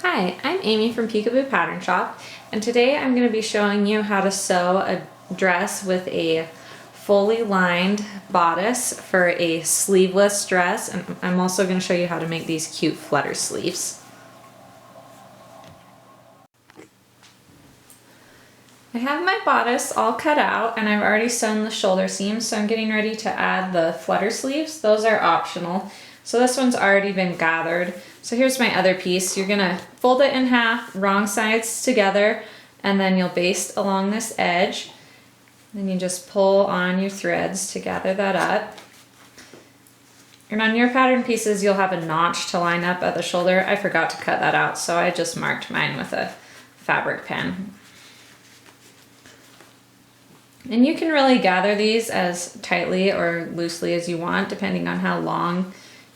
Hi, I'm Amy from Peekaboo Pattern Shop, and today I'm going to be showing you how to sew a dress with a fully lined bodice for a sleeveless dress, and I'm also going to show you how to make these cute flutter sleeves. I have my bodice all cut out and I've already sewn the shoulder seams, so I'm getting ready to add the flutter sleeves. Those are optional. So this one's already been gathered. So here's my other piece. You're gonna fold it in half, wrong sides together, and then you'll baste along this edge. Then you just pull on your threads to gather that up. And on your pattern pieces, you'll have a notch to line up at the shoulder. I forgot to cut that out, so I just marked mine with a fabric pen. And you can really gather these as tightly or loosely as you want, depending on how long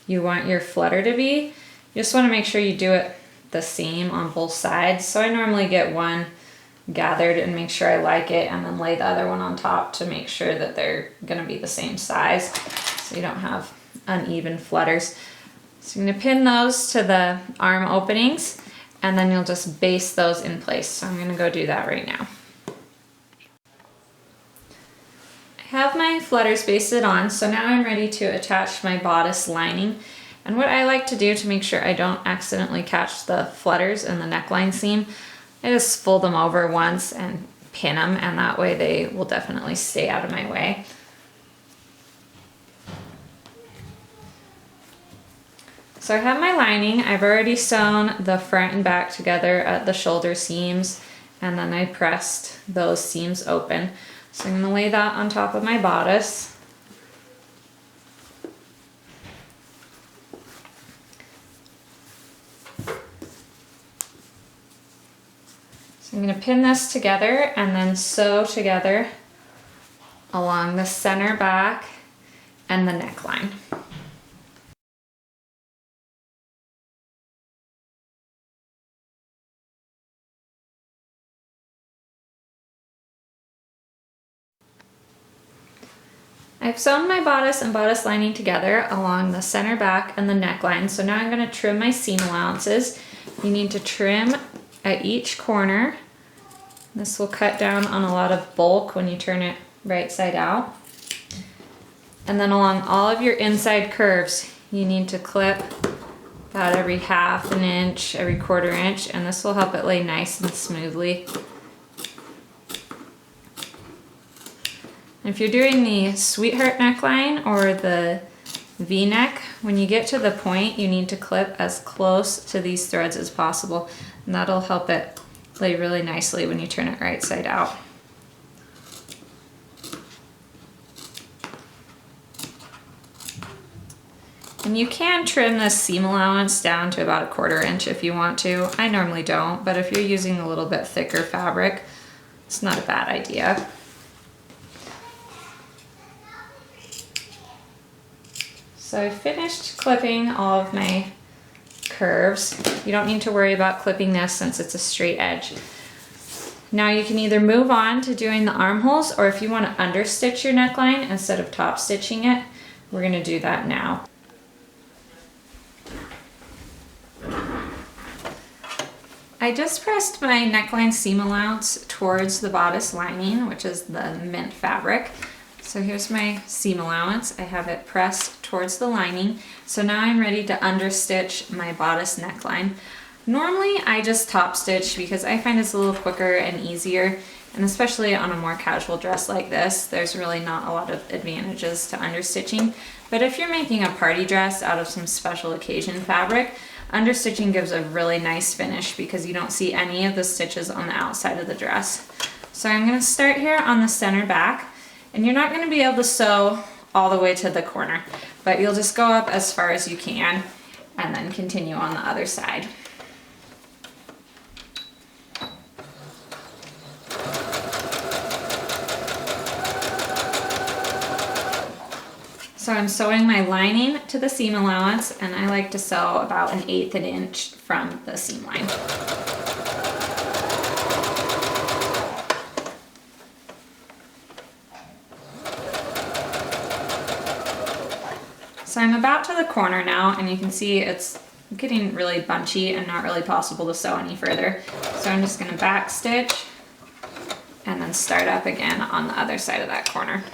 you want your flutter to be. You just want to make sure you do it the same on both sides. So I normally get one gathered and make sure I like it, and then lay the other one on top to make sure that they're going to be the same size, so you don't have uneven flutters. So I'm going to pin those to the arm openings, and then you'll just baste those in place. So I'm going to go do that right now. I have my flutters basted on, so now I'm ready to attach my bodice lining. And what I like to do to make sure I don't accidentally catch the flutters in the neckline seam, I just fold them over once and pin them, and that way they will definitely stay out of my way. So I have my lining. I've already sewn the front and back together at the shoulder seams, and then I pressed those seams open. So I'm going to lay that on top of my bodice. So I'm going to pin this together and then sew together along the center back and the neckline. I've sewn my bodice and bodice lining together along the center back and the neckline, so now I'm going to trim my seam allowances. You need to trim at each corner. This will cut down on a lot of bulk when you turn it right side out. And then along all of your inside curves, you need to clip about every half an inch, every quarter inch, and this will help it lay nice and smoothly. If you're doing the sweetheart neckline or the V-neck, when you get to the point, you need to clip as close to these threads as possible, and that'll help it lay really nicely when you turn it right side out. And you can trim this seam allowance down to about a quarter inch if you want to. I normally don't, but if you're using a little bit thicker fabric, it's not a bad idea. So I finished clipping all of my curves. You don't need to worry about clipping this since it's a straight edge. Now you can either move on to doing the armholes, or if you want to understitch your neckline instead of top stitching it, we're going to do that now. I just pressed my neckline seam allowance towards the bodice lining, which is the mint fabric. So here's my seam allowance. I have it pressed towards the lining. So now I'm ready to understitch my bodice neckline. Normally I just top stitch because I find it's a little quicker and easier, and especially on a more casual dress like this, there's really not a lot of advantages to understitching. But if you're making a party dress out of some special occasion fabric, understitching gives a really nice finish because you don't see any of the stitches on the outside of the dress. So I'm going to start here on the center back. And you're not going to be able to sew all the way to the corner, but you'll just go up as far as you can and then continue on the other side. So I'm sewing my lining to the seam allowance, and I like to sew about 1/8 an inch from the seam line. So I'm about to the corner now, and you can see it's getting really bunchy and not really possible to sew any further. So I'm just gonna back stitch and then start up again on the other side of that corner.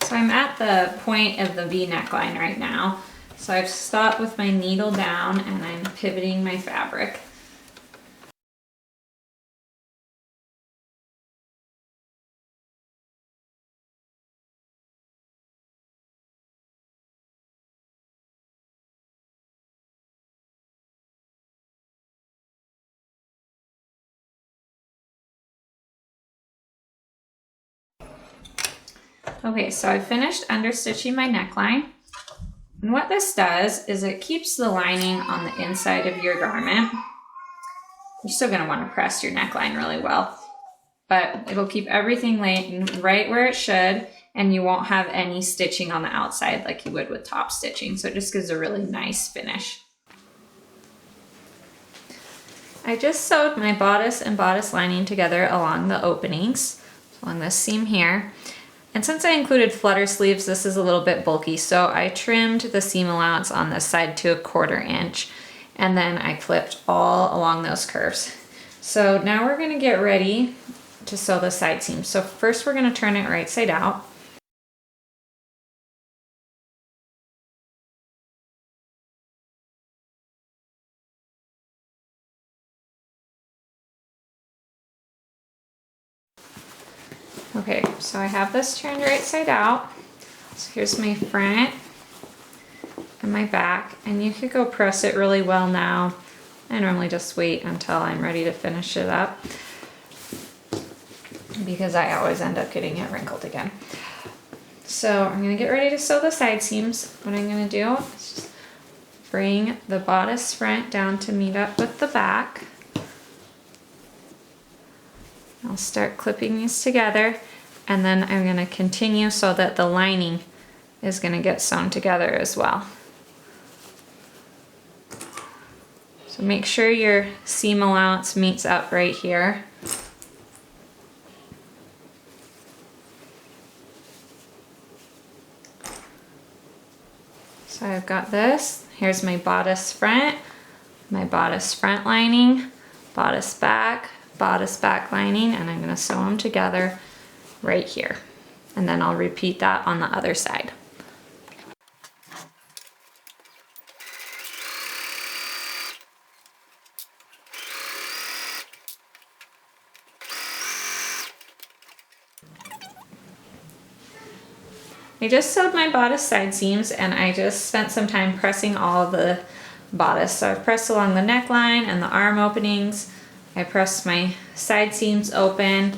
So I'm at the point of the V neckline right now. So I've stopped with my needle down and I'm pivoting my fabric. Okay, so I finished understitching my neckline. And what this does is it keeps the lining on the inside of your garment. You're still gonna wanna press your neckline really well, but it'll keep everything laying right where it should, and you won't have any stitching on the outside like you would with top stitching. So it just gives a really nice finish. I just sewed my bodice and bodice lining together along the openings, along this seam here. And since I included flutter sleeves, this is a little bit bulky, so I trimmed the seam allowance on this side to 1/4 inch, and then I clipped all along those curves. So now we're gonna get ready to sew the side seam. So first we're gonna turn it right side out. Okay, so I have this turned right side out. So here's my front and my back, and you could go press it really well now. I normally just wait until I'm ready to finish it up because I always end up getting it wrinkled again. So I'm gonna get ready to sew the side seams. What I'm gonna do is just bring the bodice front down to meet up with the back. I'll start clipping these together, and then I'm gonna continue so that the lining is gonna get sewn together as well. So make sure your seam allowance meets up right here. So I've got this. Here's my bodice front lining, bodice back lining, and I'm gonna sew them together right here. And then I'll repeat that on the other side. I just sewed my bodice side seams, and I just spent some time pressing all of the bodice. So I've pressed along the neckline and the arm openings. I pressed my side seams open,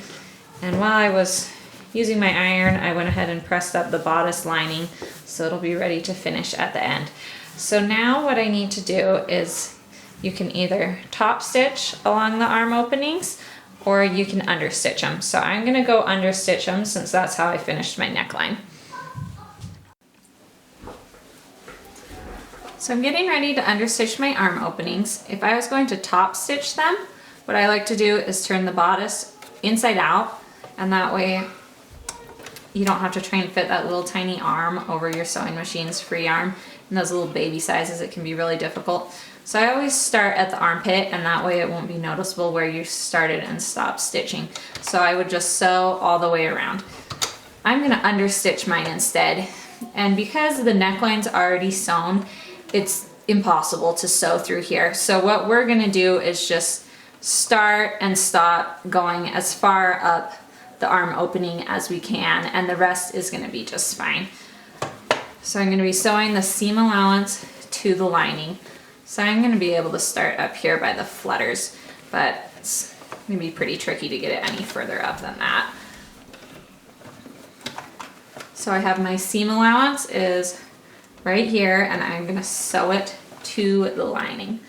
and while I was using my iron, I went ahead and pressed up the bodice lining so it'll be ready to finish at the end. So now what I need to do is you can either top stitch along the arm openings or you can understitch them. So I'm gonna go understitch them since that's how I finished my neckline. So I'm getting ready to understitch my arm openings. If I was going to top stitch them, what I like to do is turn the bodice inside out, and that way you don't have to try and fit that little tiny arm over your sewing machine's free arm. And those little baby sizes, it can be really difficult. So I always start at the armpit, and that way it won't be noticeable where you started and stopped stitching. So I would just sew all the way around. I'm gonna understitch mine instead. And because the neckline's already sewn, it's impossible to sew through here. So what we're gonna do is just start and stop going as far up the arm opening as we can, and the rest is gonna be just fine. So I'm gonna be sewing the seam allowance to the lining. So I'm gonna be able to start up here by the flutters, but it's gonna be pretty tricky to get it any further up than that. So I have my seam allowance is right here, and I'm gonna sew it to the lining.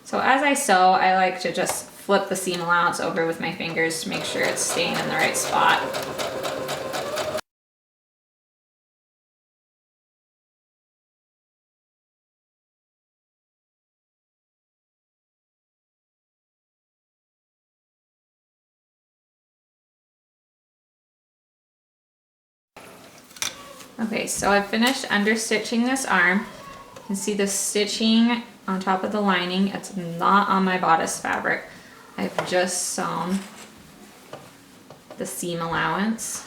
So as I sew, I like to just flip the seam allowance over with my fingers to make sure it's staying in the right spot. Okay, so I've finished understitching this arm. You can see the stitching on top of the lining. It's not on my bodice fabric. I've just sewn the seam allowance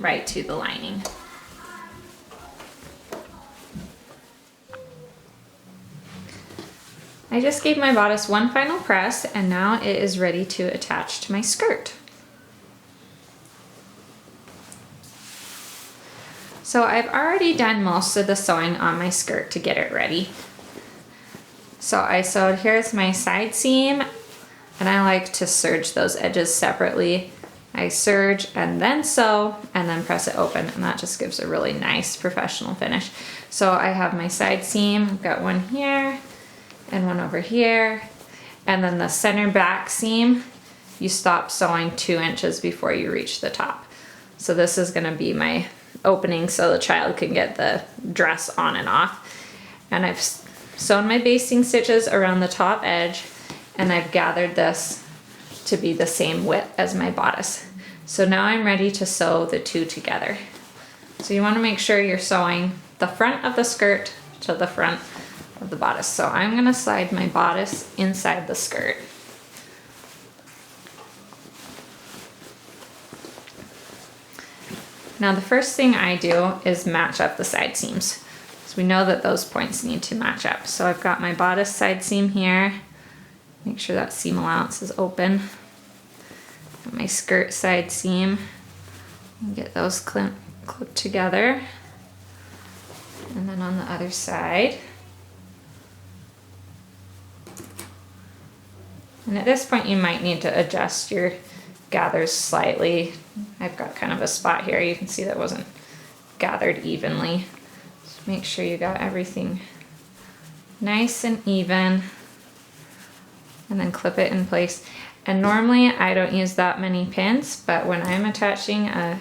right to the lining. I just gave my bodice one final press, and now it is ready to attach to my skirt. So I've already done most of the sewing on my skirt to get it ready. So I sewed, here's my side seam, and I like to serge those edges separately. I serge and then sew and then press it open, and that just gives a really nice professional finish. So I have my side seam, I've got one here and one over here, and then the center back seam, you stop sewing 2 inches before you reach the top. So this is gonna be my opening so the child can get the dress on and off. And I've sewn my basting stitches around the top edge, and I've gathered this to be the same width as my bodice. So now I'm ready to sew the two together. So you want to make sure you're sewing the front of the skirt to the front of the bodice. So I'm going to slide my bodice inside the skirt. Now the first thing I do is match up the side seams. So we know that those points need to match up. So I've got my bodice side seam here. Make sure that seam allowance is open. Got my skirt side seam. Get those clipped together. And then on the other side. And at this point you might need to adjust your gathers slightly. I've got kind of a spot here. You can see that wasn't gathered evenly. Just make sure you got everything nice and even, and then clip it in place. And normally I don't use that many pins, but when I'm attaching a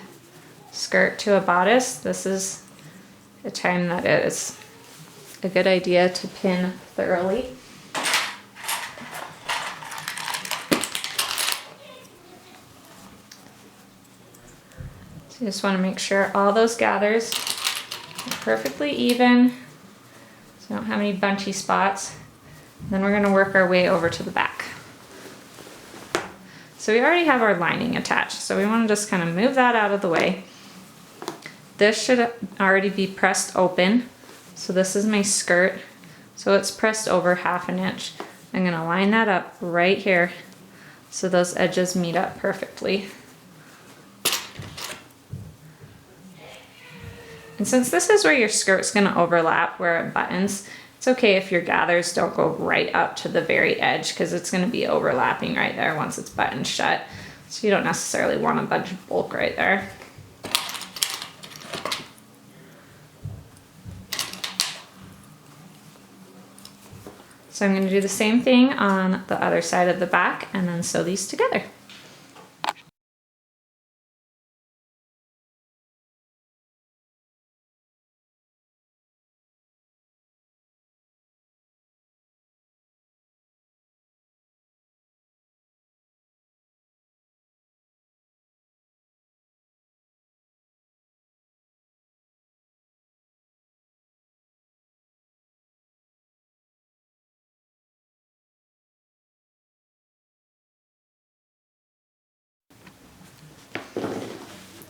skirt to a bodice, this is a time that it is a good idea to pin thoroughly. So you just want to make sure all those gathers are perfectly even, so you don't have any bunchy spots. Then we're going to work our way over to the back. So we already have our lining attached, so we want to just kind of move that out of the way. This should already be pressed open. So this is my skirt, so it's pressed over 1/2 inch. I'm going to line that up right here so those edges meet up perfectly. And since this is where your skirt's going to overlap where it buttons, it's okay if your gathers don't go right up to the very edge, because it's going to be overlapping right there once it's buttoned shut. So you don't necessarily want a bunch of bulk right there. So I'm going to do the same thing on the other side of the back and then sew these together.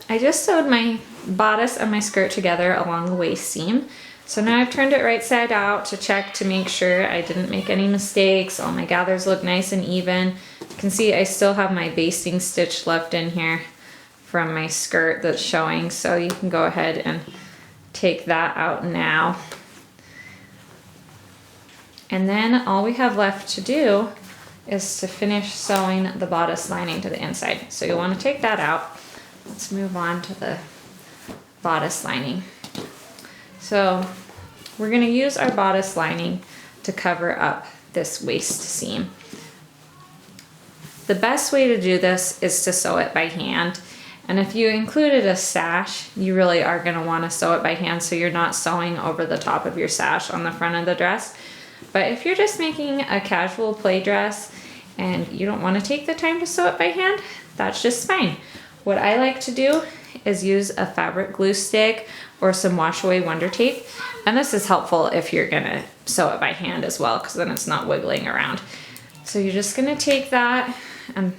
I just sewed my bodice and my skirt together along the waist seam. So now I've turned it right side out to check to make sure I didn't make any mistakes. All my gathers look nice and even. You can see I still have my basting stitch left in here from my skirt that's showing, so you can go ahead and take that out now. And then all we have left to do is to finish sewing the bodice lining to the inside. So you'll want to take that out. Let's move on to the bodice lining. So we're going to use our bodice lining to cover up this waist seam. The best way to do this is to sew it by hand. And if you included a sash, you really are going to want to sew it by hand so you're not sewing over the top of your sash on the front of the dress. But if you're just making a casual play dress and you don't want to take the time to sew it by hand, that's just fine. What I like to do is use a fabric glue stick or some wash away Wonder Tape. And this is helpful if you're going to sew it by hand as well, because then it's not wiggling around. So you're just going to take that, and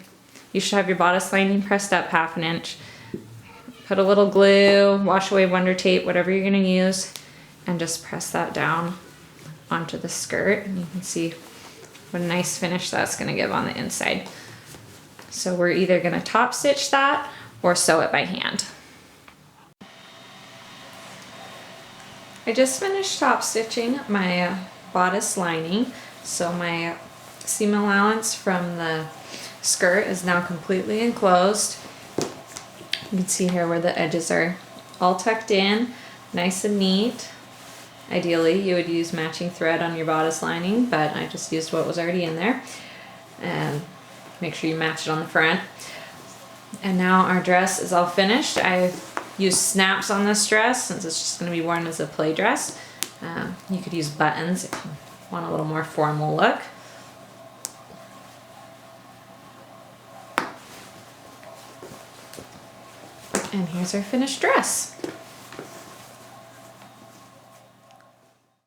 you should have your bodice lining pressed up 1/2 inch. Put a little glue, wash away Wonder Tape, whatever you're going to use, and just press that down onto the skirt. And you can see what a nice finish that's going to give on the inside. So we're either going to top stitch that or sew it by hand. I just finished top stitching my bodice lining, so my seam allowance from the skirt is now completely enclosed. You can see here where the edges are all tucked in, nice and neat. Ideally, you would use matching thread on your bodice lining, but I just used what was already in there. And make sure you match it on the front. And now our dress is all finished. I've used snaps on this dress since it's just going to be worn as a play dress. You could use buttons if you want a little more formal look. And here's our finished dress.